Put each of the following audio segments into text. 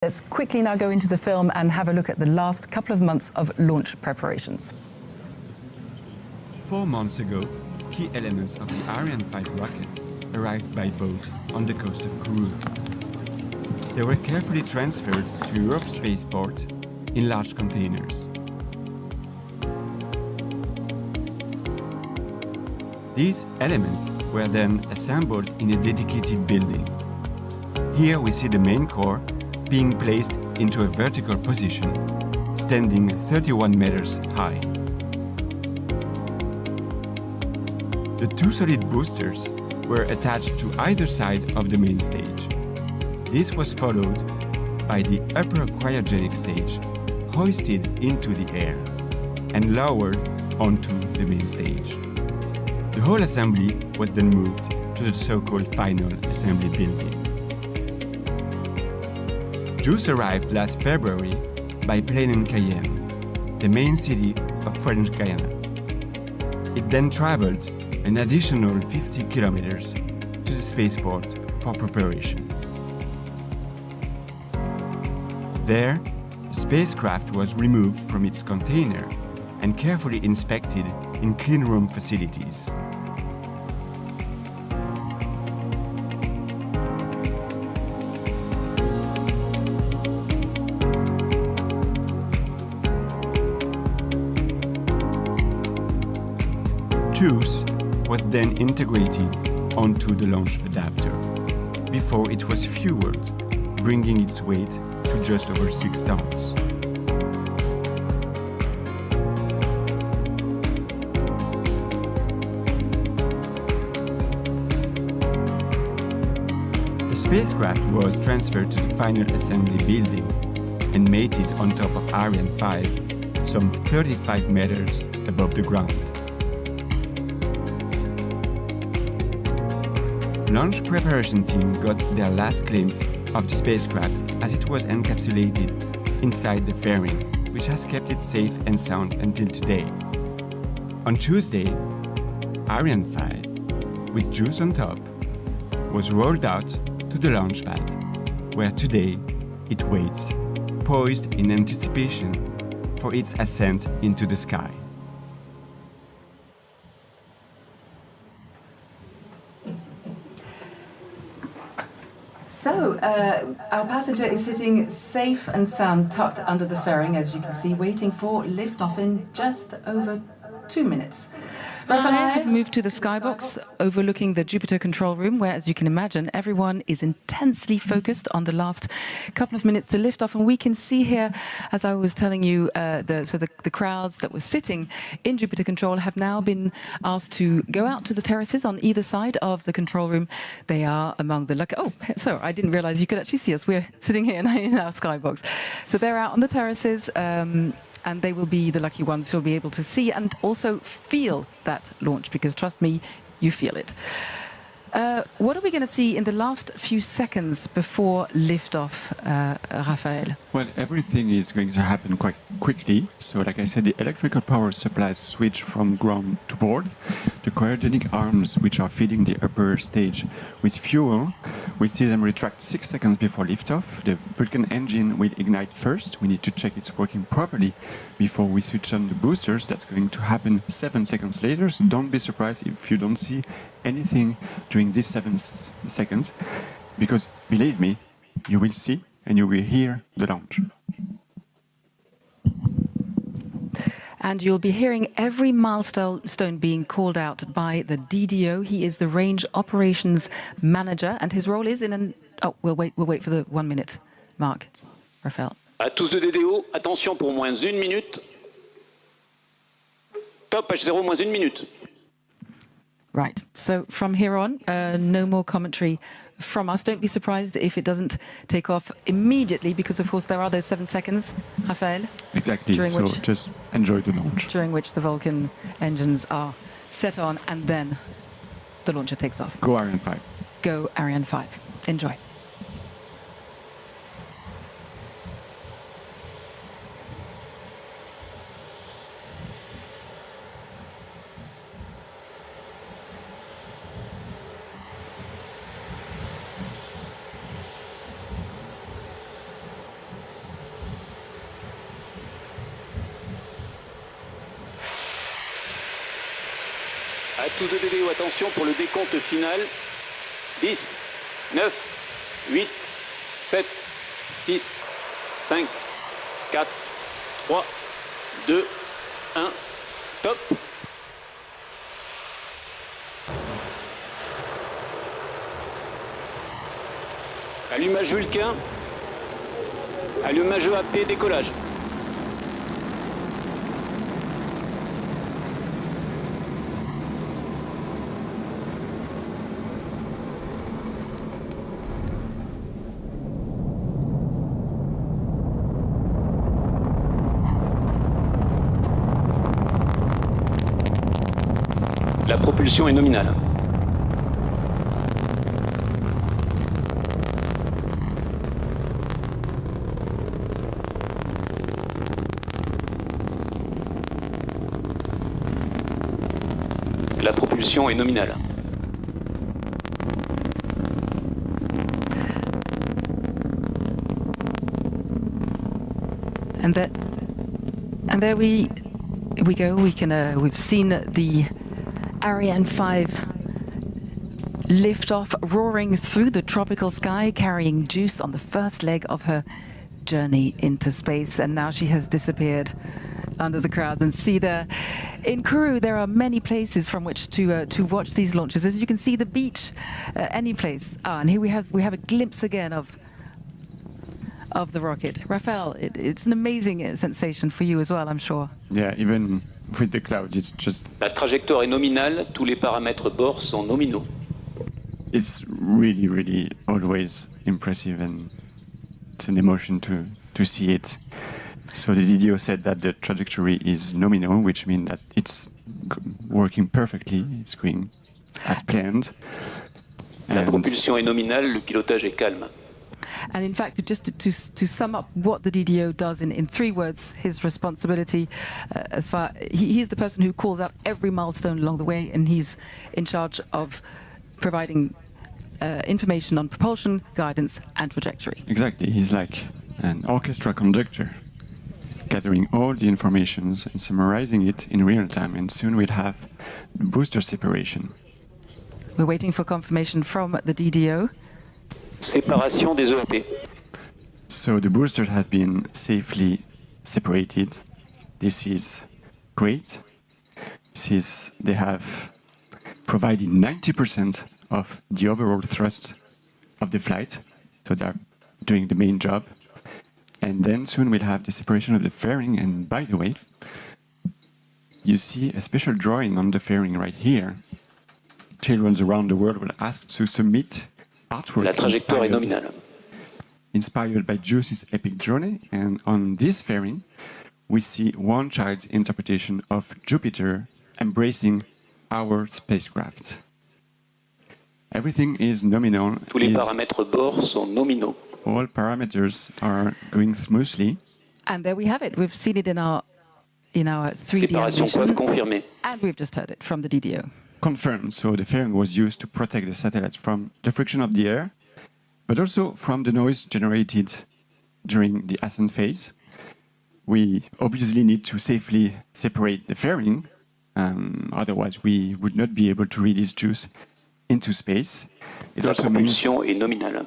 Let's quickly now go into the film and have a look at the last couple of months of launch preparations. 4 months ago, key elements of the Ariane 5 rocket arrived by boat on the coast of Kourou. They were carefully transferred to Europe's spaceport in large containers. These elements were then assembled in a dedicated building. Here we see the main core being placed into a vertical position, standing 31 meters high. The two solid boosters were attached to either side of the main stage. This was followed by the upper cryogenic stage, hoisted into the air and lowered onto the main stage. The whole assembly was then moved to the so-called final assembly building. JUICE arrived last February by plane in Cayenne, the main city of French Guiana. It then traveled an additional 50 kilometers to the spaceport for preparation. There, the spacecraft was removed from its container and carefully inspected in cleanroom facilities. JUICE was then integrated onto the launch adapter before it was fueled, bringing its weight to just over 6 tons. The spacecraft was transferred to the final assembly building and mated on top of Ariane 5, some 35 meters above the ground. Launch preparation team got their last glimpse of the spacecraft as it was encapsulated inside the fairing, which has kept it safe and sound until today. On Tuesday, Ariane 5, with JUICE on top, was rolled out to the launch pad, where today it waits, poised in anticipation for its ascent into the sky. So, our passenger is sitting safe and sound tucked under the fairing, as you can see, waiting for liftoff in just over 2 minutes. Raphael have moved to the skybox overlooking the Jupiter control room, where, as you can imagine, everyone is intensely focused on the last couple of minutes to lift off. And we can see here, as I was telling you, the crowds that were sitting in Jupiter control have now been asked to go out to the terraces on either side of the control room. They are among the lucky... Oh, so I didn't realize you could actually see us. We're sitting here in our skybox. So they're out on the terraces. And they will be the lucky ones who'll be able to see and also feel that launch, because trust me, you feel it. What are we going to see in the last few seconds before liftoff, Raphael? Well, everything is going to happen quite quickly. So, like I said, the electrical power supply switch from ground to board, the cryogenic arms which are feeding the upper stage with fuel, we see them retract 6 seconds before liftoff. The Vulcan engine will ignite first. We need to check it's working properly before we switch on the boosters. That's going to happen 7 seconds later. So don't be surprised if you don't see anything during these 7 seconds, because believe me, you will see and you will hear the launch. And you'll be hearing every milestone being called out by the DDO. He is the Range Operations Manager, and his role is in an... Oh, we'll wait for the 1 minute mark. Raphael. À tous de DDO, attention pour moins 1 minute. Top H0 moins 1 minute. Right, so from here on, no more commentary from us. Don't be surprised if it doesn't take off immediately, because of course there are those 7 seconds, Raphael. Exactly, so just enjoy the launch. During which the Vulcan engines are set on, and then the launcher takes off. Go Ariane 5. Go Ariane 5. Enjoy. À tous deux DDO, attention pour le décompte final. 10, 9, 8, 7, 6, 5, 4, 3, 2, 1, top. Allumage Vulcain, allumage EAP, décollage. La propulsion est nominale. La propulsion est nominale. And there we go. We've seen the Ariane 5 lift off, roaring through the tropical sky, carrying Juice on the first leg of her journey into space. And now she has disappeared under the crowds. And see there, in Kourou, there are many places from which to watch these launches. As you can see, the beach, any place. And here we have a glimpse again of the rocket. Raphael, it's an amazing sensation for you as well, I'm sure. Yeah, even with the clouds, it's just... La trajectoire est nominale, tous les paramètres bord sont nominaux. It's really, really always impressive, and it's an emotion to see it. So the DDO said that the trajectory is nominal, which means that it's working perfectly, it's going as planned. La propulsion est nominale, le pilotage est calme. And in fact, just to sum up what the DDO does in 3 words, his responsibility, he's the person who calls out every milestone along the way, and he's in charge of providing information on propulsion, guidance, and trajectory. Exactly, he's like an orchestra conductor, gathering all the informations and summarizing it in real time, and soon we'll have booster separation. We're waiting for confirmation from the DDO. Séparation des EAP. So the boosters have been safely separated. This is great. They have provided 90% of the overall thrust of the flight, so they're doing the main job. And then soon we'll have the separation of the fairing. And by the way, you see a special drawing on the fairing right here. Children around the world will ask to submit artwork La trajectoire est nominale. Inspired by Juice's epic journey, and on this fairing, we see one child's interpretation of Jupiter embracing our spacecraft. Everything is nominal. Tous les paramètres bord sont nominaux. All parameters are going smoothly. And there we have it. We've seen it in our 3D Séparation preuve animation, confirmée. and we've just heard it from the DDO. Confirmed. So the fairing was used to protect the satellites from the friction of the air, but also from the noise generated during the ascent phase. We obviously need to safely separate the fairing, otherwise we would not be able to release Juice into space. La propulsion est nominale.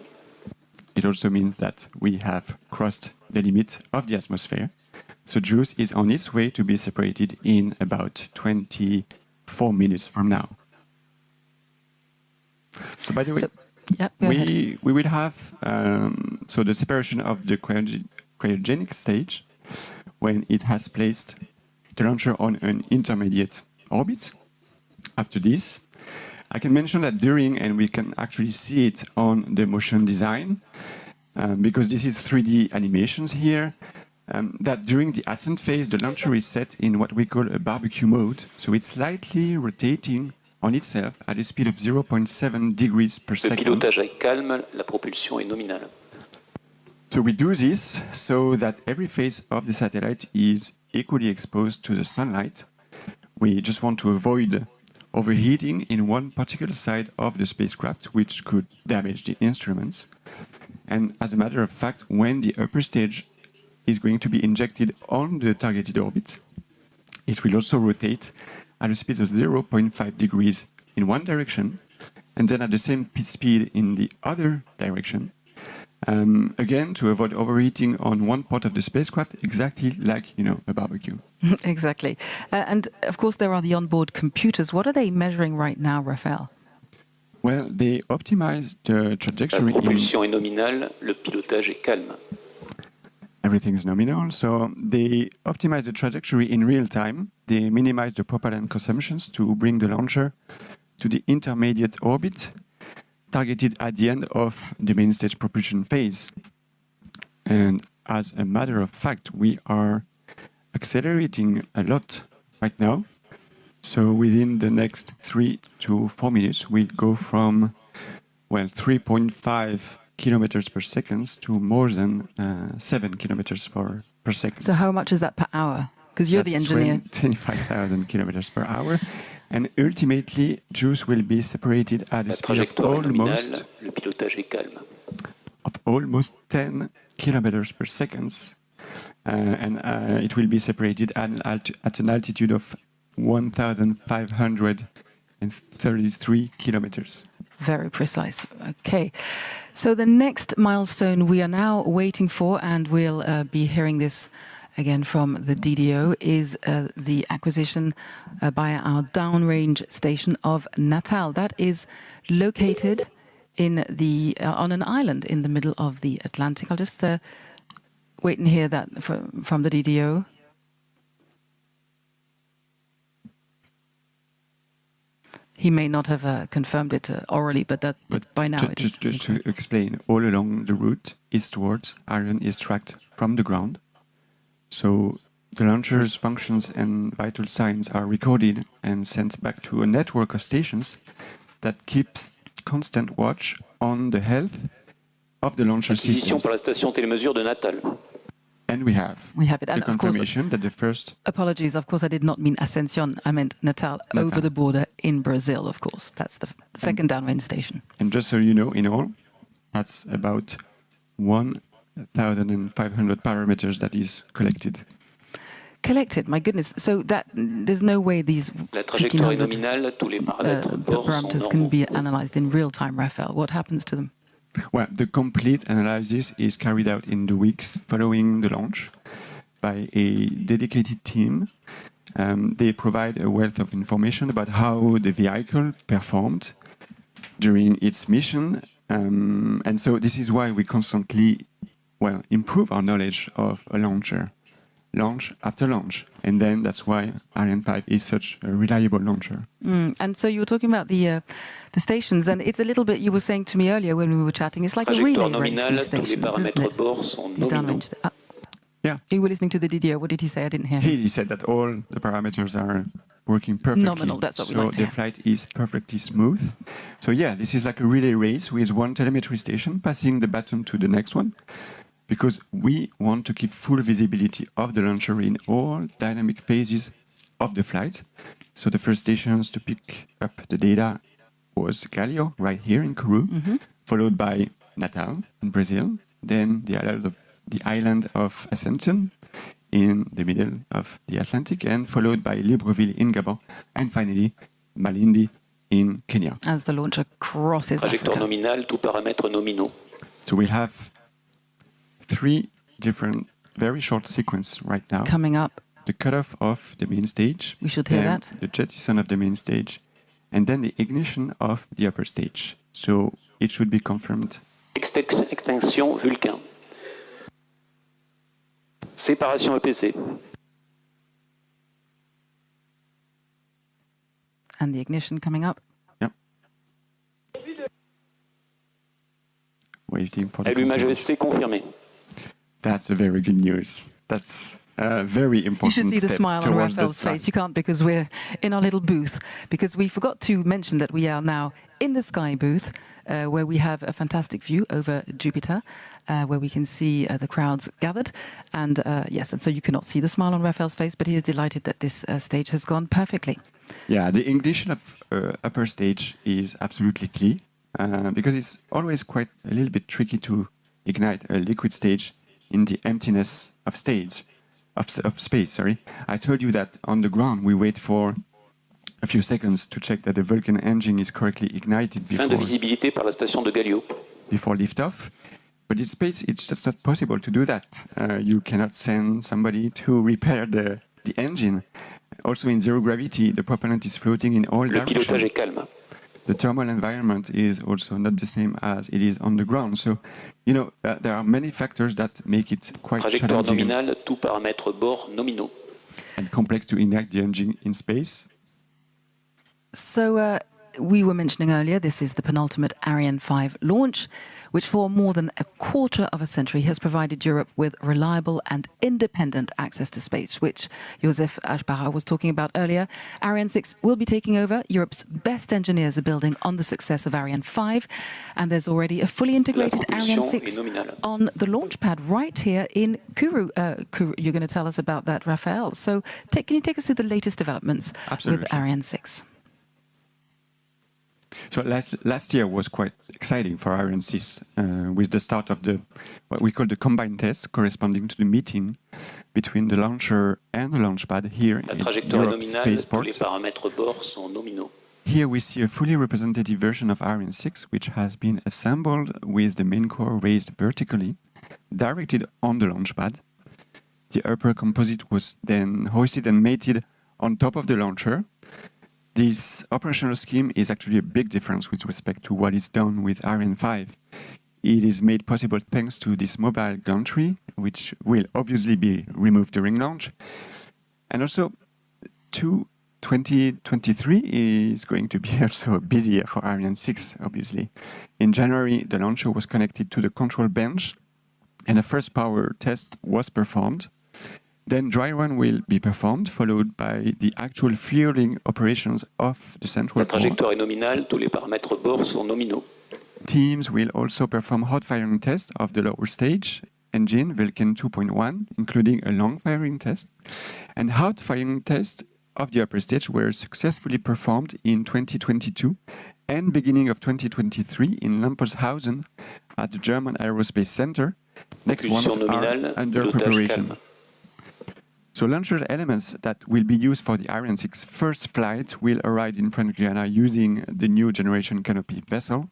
It also means that we have crossed the limit of the atmosphere. So Juice is on its way to be separated in about 24 minutes from now. So by the way, we will have so the separation of the cryogenic stage when it has placed the launcher on an intermediate orbit. After this, I can mention that during, and we can actually see it on the motion design, because this is 3D animations here, that during the ascent phase, the launcher is set in what we call a barbecue mode. So it's slightly rotating on itself at a speed of 0.7 degrees per Le second. pilotage est calme, la propulsion est nominale. So we do this so that every phase of the satellite is equally exposed to the sunlight. We just want to avoid overheating in one particular side of the spacecraft, which could damage the instruments. And as a matter of fact, when the upper stage is going to be injected on the targeted orbit, it will also rotate at a speed of 0.5 degrees in one direction, and then at the same speed in the other direction. Again, to avoid overheating on one part of the spacecraft, exactly like, a barbecue. Exactly. And of course, there are the onboard computers. What are they measuring right now, Raphaël? Well, they optimize the La trajectory propulsion est nominale, le pilotage est calme. Everything's nominal, so they optimize the trajectory in real time. They minimize the propellant consumptions to bring the launcher to the intermediate orbit, targeted at the end of the main stage propulsion phase. And as a matter of fact, we are accelerating a lot right now. So within the next 3 to 4 minutes, we'll go from, 3.5 kilometers per second to more than 7 kilometers per second. So how much is that per hour? Because you're the engineer. 25,000 kilometers per hour. And ultimately, juice will be separated at a La speed of trajectoire est nominale, le pilotage est calme. almost 10 kilometers per second. And it will be separated at an altitude of 1,533 kilometers. Very precise. Okay. So the next milestone we are now waiting for, and we'll be hearing this again from the DDO, is the acquisition by our downrange station of Natal. That is located in on an island in the middle of the Atlantic. I'll just wait and hear that from the DDO. He may not have confirmed it orally, but by now it is. Just to explain, all along the route eastwards, Ariane is tracked from the ground. So the launcher's functions and vital signs are recorded and sent back to a network of stations that keeps constant watch on the health of the launcher Acquisition systems. par la station télémesure de Natal. And we have it. the And of course, confirmation that the first... apologies, of course, I did not mean Ascension. I meant Natal, over the border in Brazil, of course. That's the second downrange station. And just so you know, in all, that's about 1,500 parameters that is collected. Collected, my goodness. So that there's no way these La trajectoire est 1,500 nominale, tous les paramètres bords sont parameters can be normaux. analyzed in real time, Raphaël. What happens to them? Well, the complete analysis is carried out in the weeks following the launch by a dedicated team. They provide a wealth of information about how the vehicle performed during its mission. And so this is why we constantly, improve our knowledge of a launcher, launch after launch. And then that's why Ariane 5 is such a reliable launcher. And so you were talking about the stations, and it's a little bit, you were saying to me earlier when we were chatting, it's like a Trajectoire relay race, nominale, these tous les stations, isn't paramètres it? bords sont These nominaux. downrange. Yeah. You were listening to the DDO. What did he say? I didn't hear him. He said that all the parameters are working perfectly. Nominal, that's what we so like to the hear. flight is perfectly smooth. So yeah, this is like a relay race with one telemetry station passing the baton to the next one, because we want to keep full visibility of the launcher in all dynamic phases of the flight. So the first stations to pick up the data was Galileo, right here in Kourou, followed by Natal in Brazil, then the island of Ascension in the middle of the Atlantic, and followed by Libreville in Gabon, and finally Malindi in Kenya. As the launcher crosses Trajectoire Africa. nominale, tous paramètres nominaux. So we'll have 3 different, very short sequences right now. Coming up, The cutoff of the main stage. We should hear then that. The jettison of the main stage, and then the ignition of the upper stage. So it should be confirmed. Extinction Vulcain. Séparation EPC. and the ignition coming up. Yep. Waiting for the Allumage confirmation. ESC confirmé. That's a very good news. That's a very You important should see the step smile on towards the Raphael's sun. face. You can't because we're in our little booth. Because we forgot to mention that we are now in the sky booth, where we have a fantastic view over Jupiter, where we can see the crowds gathered. And yes, and so you cannot see the smile on Raphael's face, but he is delighted that this stage has gone perfectly. Yeah, the ignition of upper stage is absolutely key, because it's always quite a little bit tricky to ignite a liquid stage in the emptiness of space. Sorry, I told you that on the ground we wait for a few seconds to check that the Vulcan engine is correctly ignited Fin de visibilité par la station de Galileo. before liftoff. But in space, it's just not possible to do that. You cannot send somebody to repair the engine. Also in zero gravity, the propellant is floating in all Le pilotage directions. est calme. The thermal environment is also not the same as it is on the ground. So, you know, there are many factors that make it quite Trajectoire challenging nominale, tout paramètres bord nominaux. and complex to ignite the engine in space. So we were mentioning earlier, this is the penultimate Ariane 5 launch, which for more than a quarter of a century has provided Europe with reliable and independent access to space, which Josef Aschbacher was talking about earlier. Ariane 6 will be taking over. Europe's best engineers are building on the success of Ariane 5, and there's already a fully integrated Ariane 6 on the launch pad right here in Kourou. You're going to tell us about that, Raphael. So can you take us through the latest developments Absolutely. with Ariane 6? So last year was quite exciting for Ariane 6 with the start of what we call the combined test, corresponding to the meeting between the launcher and the launch pad here La in trajectoire est Europe nominale, tous les Spaceport. paramètres bord sont nominaux. Here we see a fully representative version of Ariane 6, which has been assembled with the main core raised vertically, directed on the launch pad. The upper composite was then hoisted and mated on top of the launcher. This operational scheme is actually a big difference with respect to what is done with Ariane 5. It is made possible thanks to this mobile gantry, which will obviously be removed during launch. And also, 2023 is going to be also a busy year for Ariane 6, obviously. In January, the launcher was connected to the control bench, and a first power test was performed. Then dry run will be performed, followed by the actual fueling operations of the central La core. trajectoire est nominale, tous les paramètres bord sont nominaux. Teams will also perform hot firing tests of the lower stage engine, Vulcan 2.1, including a long firing test. And hot firing tests of the upper stage were successfully performed in 2022 and beginning of 2023 in Lampershausen at the German Aerospace Center. Next ones Propulsion are nominale, under pilotage preparation. calme. So launcher elements that will be used for the Ariane 6 first flight will arrive in French Guiana using the new generation canopy vessel,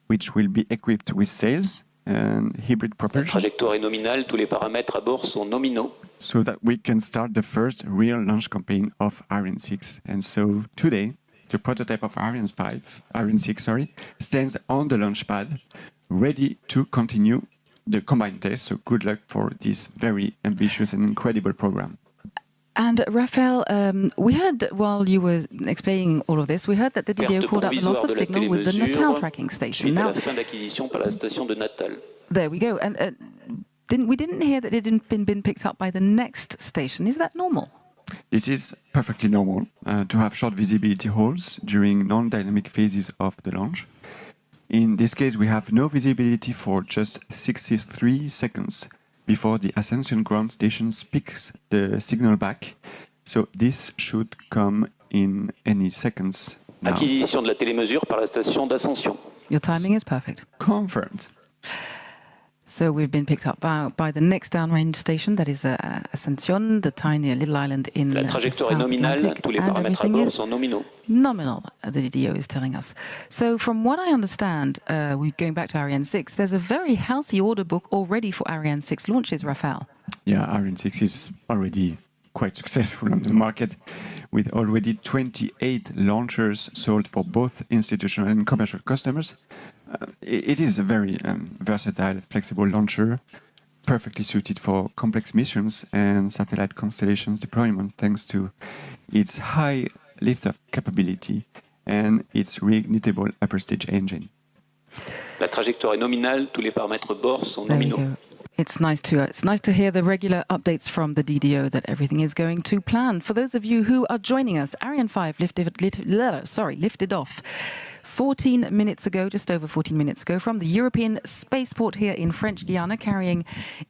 which will be equipped with sails and hybrid La propulsion, trajectoire est nominale, tous les paramètres à bord sont nominaux. so that we can start the first real launch campaign of Ariane 6. And so today, the prototype of Ariane 6, stands on the launch pad, ready to continue the combined test. So good luck for this very ambitious and incredible program. And Raphael, we heard while you were explaining all of this, we heard that the DDO Perte called out the loss provisoire of de la signal with the télémesure Natal tracking station. suite à Now, la fin d'acquisition par la station de Natal. there we go. And we didn't hear that it hadn't been picked up by the next station. Is that normal? This is perfectly normal to have short visibility holes during non-dynamic phases of the launch. In this case, we have no visibility for just 63 seconds before the Ascension ground station picks the signal back. So this should come in any seconds now. Acquisition de la télémesure par la station d'Ascension. Your timing is perfect. Confirmed. So we've been picked up by the next downrange station, that is Ascension, the tiny little island in La the trajectoire est South nominale, Atlantic, tous les and paramètres à everything bord is sont nominaux. nominal, the DDO is telling us. So from what I understand, we're going back to Ariane 6, there's a very healthy order book already for Ariane 6 launches, Raphael. Yeah, Ariane 6 is already quite successful on the market, with already 28 launchers sold for both institutional and commercial customers. It is a very versatile, flexible launcher, perfectly suited for complex missions and satellite constellations deployment thanks to its high lift-off capability and its reignitable upper stage engine. La trajectoire est nominale, tous les paramètres bord sont There we nominaux. go. It's nice to hear the regular updates from the DDO that everything is going to plan. For those of you who are joining us, Ariane 5 lifted off 14 minutes ago, just over 14 minutes ago, from the European spaceport here in French Guiana, carrying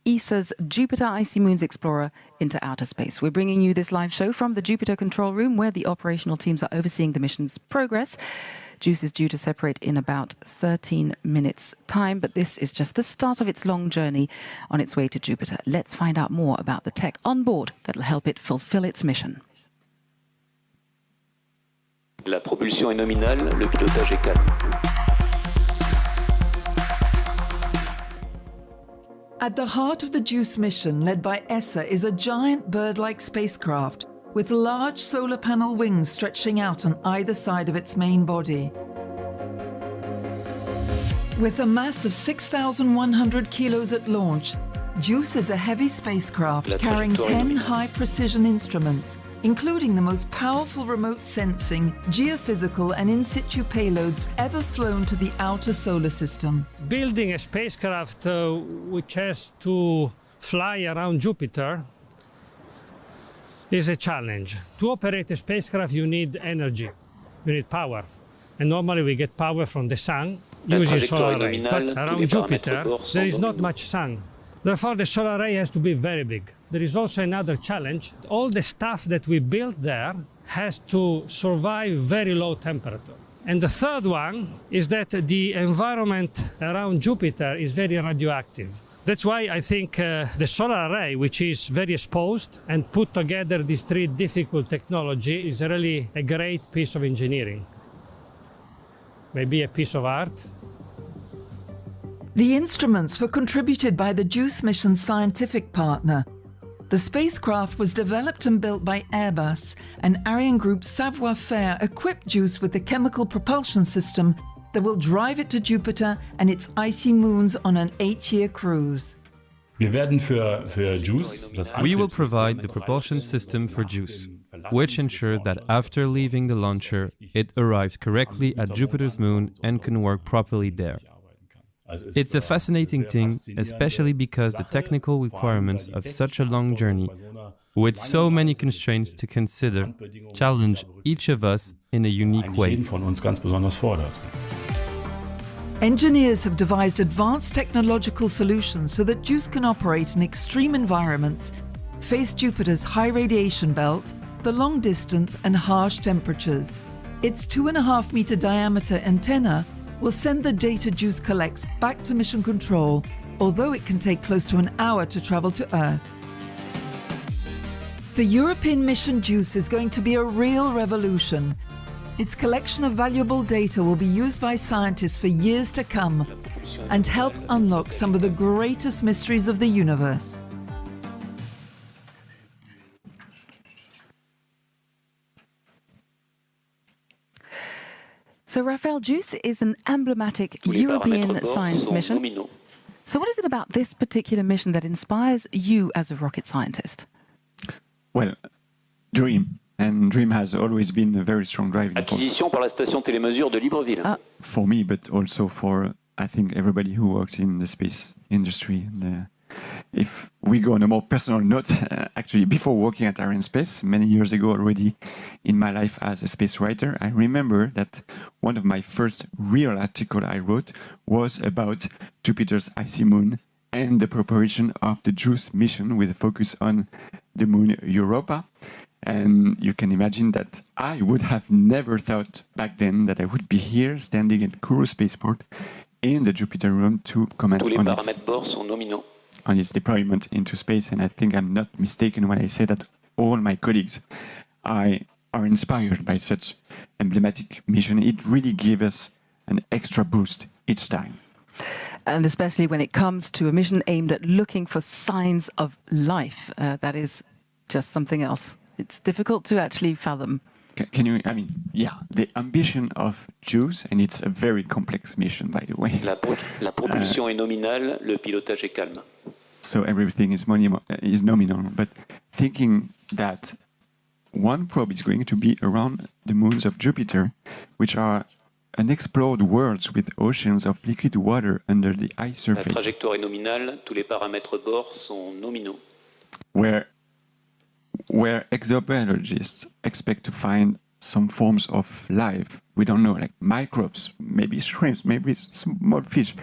ESA's Jupiter Icy Moons Explorer into outer space. We're bringing you this live show from the Jupiter control room, where the operational teams are overseeing the mission's progress. JUICE is due to separate in about 13 minutes' time, but this is just the start of its long journey on its way to Jupiter. Let's find out more about the tech on board that will help it fulfill its mission. La propulsion est nominale, le pilotage est calme. At the heart of the JUICE mission led by ESA is a giant bird-like spacecraft with large solar panel wings stretching out on either side of its main body. With a mass of 6,100 kilos at launch, JUICE is a heavy spacecraft carrying 10 high-precision instruments, including the most powerful remote sensing, geophysical and in-situ payloads ever flown to the outer solar system. Building a spacecraft which has to fly around Jupiter is a challenge. To operate a spacecraft you need energy, you need power. And normally we get power from the sun using solar array. But around Jupiter there is not much sun. Therefore, the solar array has to be very big. There is also another challenge. All the stuff that we built there has to survive very low temperature. And the third one is that the environment around Jupiter is very radioactive. That's why I think the solar array, which is very exposed and put together these three difficult technology, is really a great piece of engineering. Maybe a piece of art. The instruments were contributed by the JUICE mission's scientific partner. The spacecraft was developed and built by Airbus, and Ariane Group's savoir-faire equipped JUICE with the chemical propulsion system that will drive it to Jupiter and its icy moons on an 8-year cruise. We will provide the propulsion system for JUICE, which ensures that after leaving the launcher, it arrives correctly at Jupiter's moon and can work properly there. It's a fascinating thing, especially because the technical requirements of such a long journey, with so many constraints to consider, challenge each of us in a unique way. Engineers have devised advanced technological solutions so that JUICE can operate in extreme environments, face Jupiter's high radiation belt, the long distance and harsh temperatures. Its 2.5-meter diameter antenna will send the data JUICE collects back to mission control, although it can take close to an hour to travel to Earth. The European mission JUICE is going to be a real revolution. Its collection of valuable data will be used by scientists for years to come and help unlock some of the greatest mysteries of the universe. So, Raphael, JUICE is an emblematic European science mission. So what is it about this particular mission that inspires you as a rocket scientist? Well, dream. And dream has always been a very strong driving force. Acquisition par la station télémesure de Libreville. For me, but also for, I think, everybody who works in the space industry. And, if we go on a more personal note, actually, before working at Ariane Space, many years ago already in my life as a space writer, I remember that one of my first real articles I wrote was about Jupiter's icy moon and the preparation of the JUICE mission with a focus on the moon Europa. And you can imagine that I would have never thought back then that I would be here standing at Kourou Spaceport in the Jupiter room to comment on its deployment into space. And I think I'm not mistaken when I say that all my colleagues are inspired by such emblematic mission. It really gives us an extra boost each time. And especially when it comes to a mission aimed at looking for signs of life, that is just something else. It's difficult to actually fathom. Can you, the ambition of JUICE, and it's a very complex mission, by the way. La propulsion est nominale, le pilotage est calme. So everything is nominal, but thinking that one probe is going to be around the moons of Jupiter, which are unexplored worlds with oceans of liquid water under the ice surface. La trajectoire est nominale, tous les paramètres bord sont nominaux. Where exobiologists expect to find some forms of life. We don't know, like microbes, maybe shrimps, maybe small fish.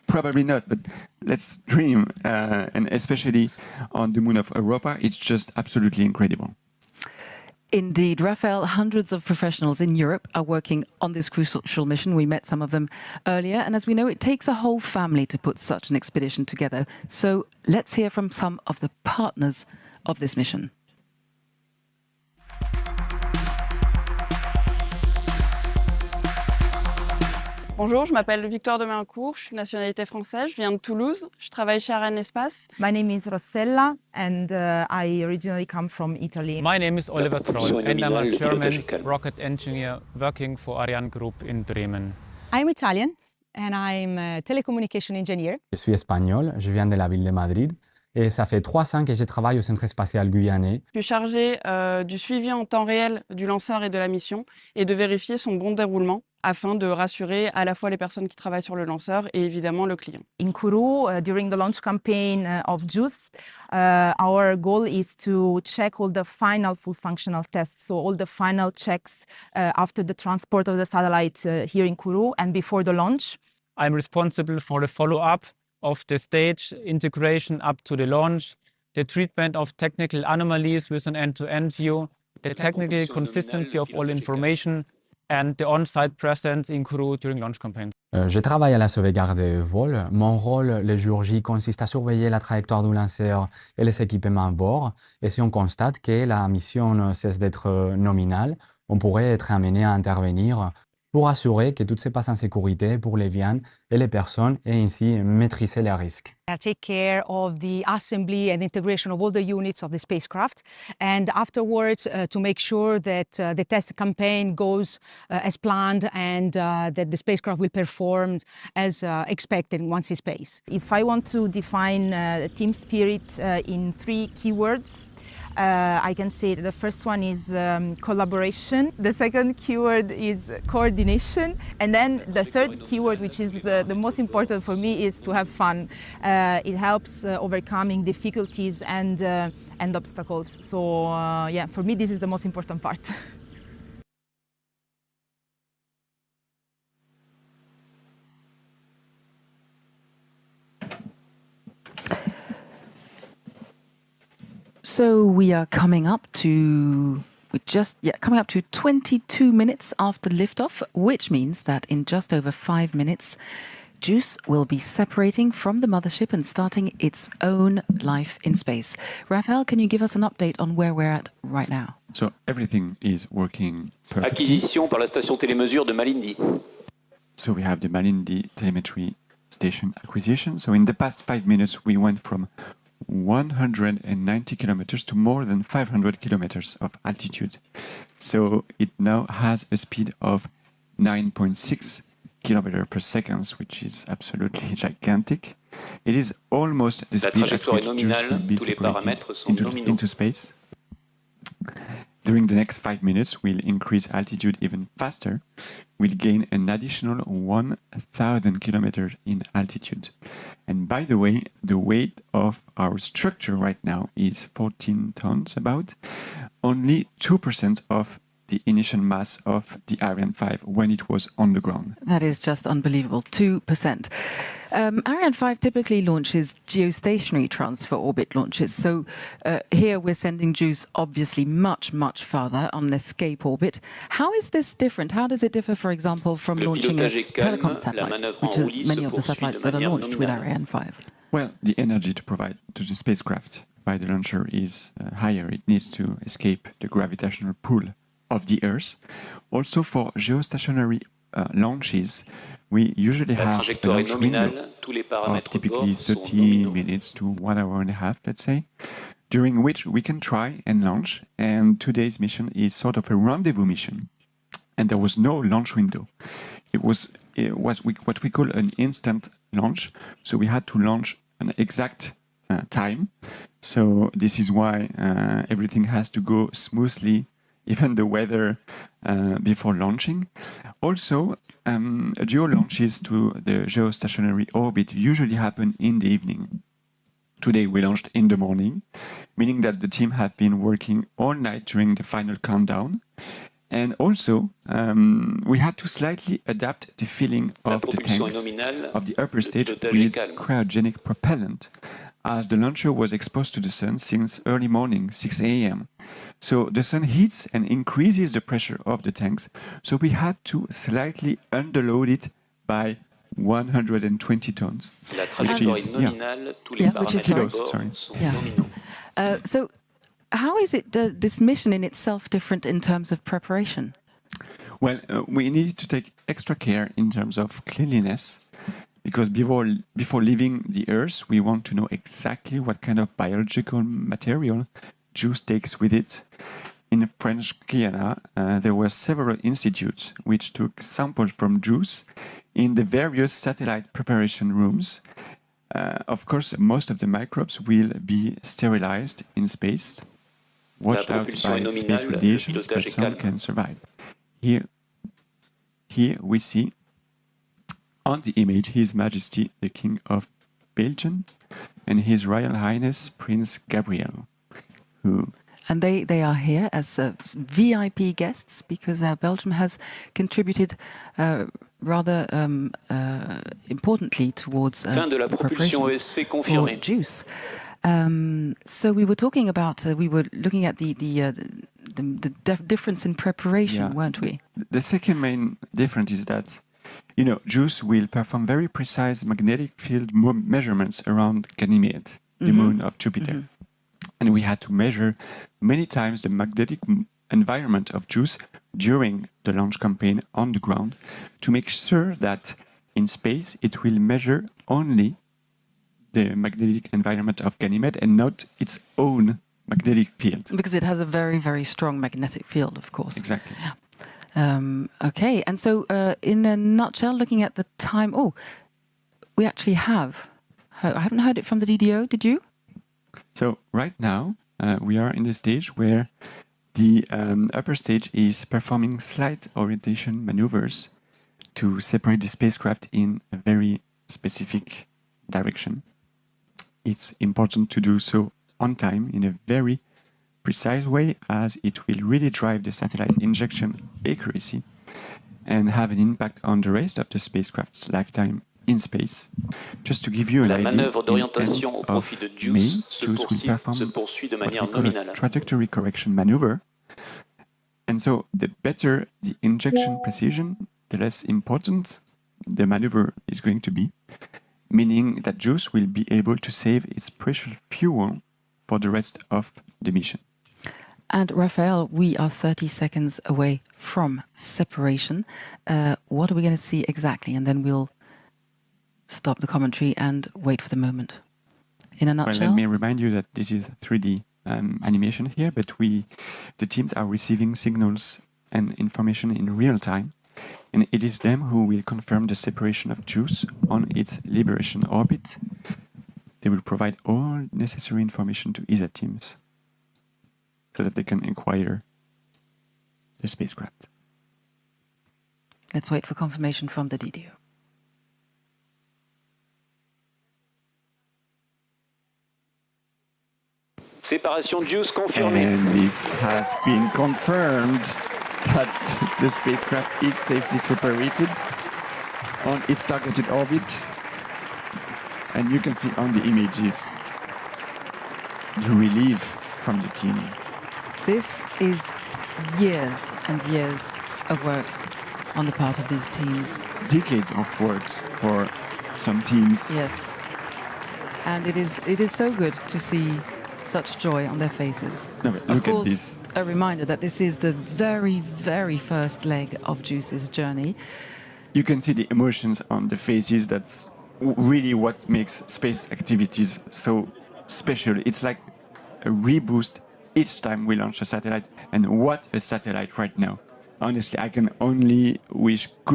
Probably not, but let's dream. And especially on the moon of Europa, it's just absolutely incredible. Indeed, Raphael, hundreds of professionals in Europe are working on this crucial mission. We met some of them earlier. And as we know, it takes a whole family to put such an expedition together. So let's hear from some of the partners of this mission. Bonjour, je m'appelle Victoire de Maincourt, je suis de nationalité française, je viens de Toulouse, je travaille chez Ariane Espace. My name is Rossella and I originally come from Italy. My name is Oliver Troll and I'm a German rocket engineer working for Ariane Group in Bremen. I'm Italian and I'm a telecommunication engineer. Je suis espagnol, je viens de la ville de Madrid. Et ça fait 3 ans que je travaille au Centre spatial guyanais. Je suis chargée du suivi en temps réel du lanceur et de la mission et de vérifier son bon déroulement afin de rassurer à la fois les personnes qui travaillent sur le lanceur et évidemment le client. In Kourou, during the launch campaign of JUICE, our goal is to check all the final full functional tests, so all the final checks after the transport of the satellite here in Kourou and before the launch. I'm responsible for the follow-up of the stage integration up to the launch, the treatment of technical anomalies with an end-to-end view, the technical consistency of all information, and the on-site presence in Kourou during launch campaign. Je travaille à la sauvegarde de vol. Mon rôle le jour J consiste à surveiller la trajectoire du lanceur et les équipements à bord. Et si on constate que la mission cesse d'être nominale, on pourrait être amené à intervenir pour assurer que tout se passe en sécurité pour les viandes et les personnes et ainsi maîtriser les risques. I take care of the assembly and integration of all the units of the spacecraft and afterwards to make sure that the test campaign goes as planned and that the spacecraft will perform as expected once in space. If I want to define team spirit in 3 keywords, I can say that the first one is collaboration, the second keyword is coordination, and then the third keyword, which is the most important for me, is to have fun. It helps overcoming difficulties and obstacles. So yeah, for me this is the most important part. So we are coming up to 22 minutes after liftoff, which means that in just over 5 minutes, JUICE will be separating from the mothership and starting its own life in space. Raphaël, can you give us an update on where we're at right now? So everything is working perfectly. Acquisition par la station télémesure de Malindi. So we have the Malindi telemetry station acquisition. So in the past 5 minutes, we went from 190 kilometers to more than 500 kilometers of altitude. So it now has a speed of 9.6 kilometers per second, which is absolutely gigantic. It is almost the speed at which JUICE will be separated into space. During the next 5 minutes, we'll increase altitude even faster. We'll gain an additional 1,000 kilometers in altitude. And by the way, the weight of our structure right now is 14 tons about. Only 2% of the initial mass of the Ariane 5 when it was on the ground. That is just unbelievable, 2%. Ariane 5 typically launches geostationary transfer orbit launches. So here we're sending JUICE obviously much, much farther on an escape orbit. How is this different? How does it differ, for example, from launching a telecom satellite, which are many of the satellites that are launched with Ariane 5? Well, the energy to provide to the spacecraft by the launcher is higher. It needs to escape the gravitational pull of the Earth. Also for geostationary launches, we usually have a launch window of typically 30 minutes to 1 hour and a half, let's say, during which we can try and launch. And today's mission is sort of a rendezvous mission. And there was no launch window. It was what we call an instant launch. So we had to launch an exact time. So this is why everything has to go smoothly, even the weather before launching. Also, geo launches to the geostationary orbit usually happen in the evening. Today we launched in the morning, meaning that the team have been working all night during the final countdown. And also, we had to slightly adapt the filling of the tanks of the upper stage with cryogenic propellant, as the launcher was exposed to the sun since early morning, 6 a.m. So the sun heats and increases the pressure of the tanks, so we had to slightly underload it by 120 tons. Which is kilos, sorry. So how is it this mission in itself different in terms of preparation? Well, we need to take extra care in terms of cleanliness, because before leaving the Earth, we want to know exactly what kind of biological material JUICE takes with it. In French Guiana, there were several institutes which took samples from JUICE in the various satellite preparation rooms. Of course, most of the microbes will be sterilized in space, washed out by space radiation, but some can survive. Here we see on the image His Majesty the King of Belgium and His Royal Highness Prince Gabriel, who... And they are here as VIP guests because Belgium has contributed rather importantly towards preparations for JUICE. So we were talking about, we were looking at the difference in preparation, weren't we? The second main difference is that, JUICE will perform very precise magnetic field measurements around Ganymede, the moon of Jupiter. And we had to measure many times the magnetic environment of JUICE during the launch campaign on the ground to make sure that in space it will measure only the magnetic environment of Ganymede and not its own magnetic field. Because it has a very, very strong magnetic field, of course. Exactly. Okay, and so in a nutshell, looking at the time, we actually have, I haven't heard it from the DDO, did you? So right now, we are in the stage where the upper stage is performing slight orientation maneuvers to separate the spacecraft in a very specific direction. It's important to do so on time in a very precise way, as it will really drive the satellite injection accuracy and have an impact on the rest of the spacecraft's lifetime in space. Just to give you an idea, manœuvre d'orientation au profit de JUICE se poursuit de manière nominale. Trajectory correction maneuver. And so the better the injection precision, the less important the maneuver is going to be, meaning that JUICE will be able to save its precious fuel for the rest of the mission. And Raphael, we are 30 seconds away from separation. What are we going to see exactly? And then we'll stop the commentary and wait for the moment. In a nutshell? Well, let me remind you that this is 3D animation here, but the teams are receiving signals and information in real time, and it is them who will confirm the separation of JUICE on its liberation orbit. They will provide all necessary information to ESA teams so that they can acquire the spacecraft. Let's wait for confirmation from the DDO. Séparation JUICE confirmée. And this has been confirmed that the spacecraft is safely separated on its targeted orbit. And you can see on the images the relief from the teams. This is years and years of work on the part of these teams. Decades of works for some teams. Yes. And it is so good to see such joy on their faces. No, but of look course, at this. A reminder that this is the very, very first leg of JUICE's journey. You can see the emotions on the faces. That's really what makes space activities so special. It's like a reboost each time we launch a satellite. And what a satellite right now. Honestly, I can only wish good